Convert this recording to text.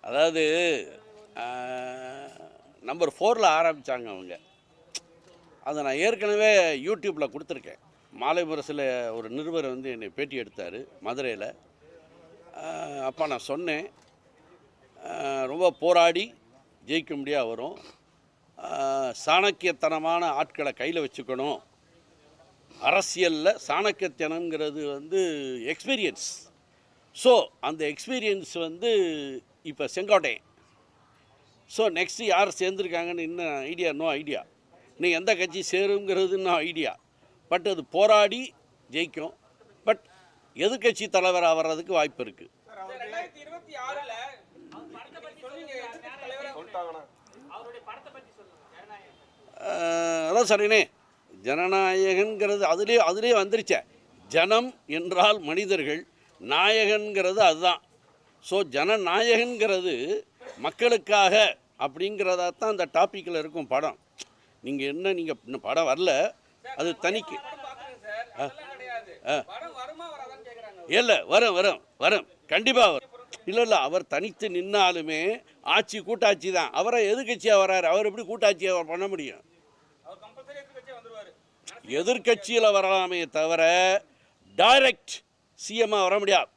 அதாவது நம்பர் 4ல் ஆரம்பித்தாங்க அவங்க. அதை நான் ஏற்கனவே யூடியூப்பில் கொடுத்துருக்கேன். மாலை முரசில் ஒரு நிருபர் வந்து என்னை பேட்டி எடுத்தார் மதுரையில். அப்போ நான் சொன்னேன், ரொம்ப போராடி ஜெயிக்க முடியாது வரும், சாணக்கியத்தனமான ஆட்களை கையில் வச்சுக்கணும். அரசியலில் சாணக்கியத்தனங்கிறது வந்து எக்ஸ்பீரியன்ஸ். ஸோ அந்த எக்ஸ்பீரியன்ஸ் வந்து இப்போ செங்கோட்டையன். ஸோ நெக்ஸ்ட்டு யார் சேர்ந்துருக்காங்கன்னு இன்னும் ஐடியா, நோ ஐடியா. இன்னும் எந்த கட்சி சேருங்கிறது இன்னும் ஐடியா. பட் அது போராடி ஜெயிக்கும். பட் எதிர்கட்சி தலைவராக வர்றதுக்கு வாய்ப்பு இருக்குது. அதான் சரிண்ணே, ஜனநாயகங்கிறது அதிலே வந்துருச்சே. ஜனம் என்றால் மனிதர்கள், நாயகன்கிறது அதுதான். ஸோ ஜனநாயகன்கிறது மக்களுக்காக அப்படிங்கிறதான் அந்த டாப்பிக்கில் இருக்கும் படம். நீங்கள் இன்னும் படம் வரல, அது தனிக்கு. இல்லை, வரும் கண்டிப்பாக வரும். இல்லை அவர் தனித்து நின்னாலுமே ஆட்சி கூட்டாட்சி தான். அவரை எதிர்கட்சியாக வர்றாரு, அவர் எப்படி கூட்டாட்சியாக பண்ண முடியும்? எதிர்கட்சியில் வரலாமே தவிர டைரக்ட் சிஎம்மாக வர முடியாது.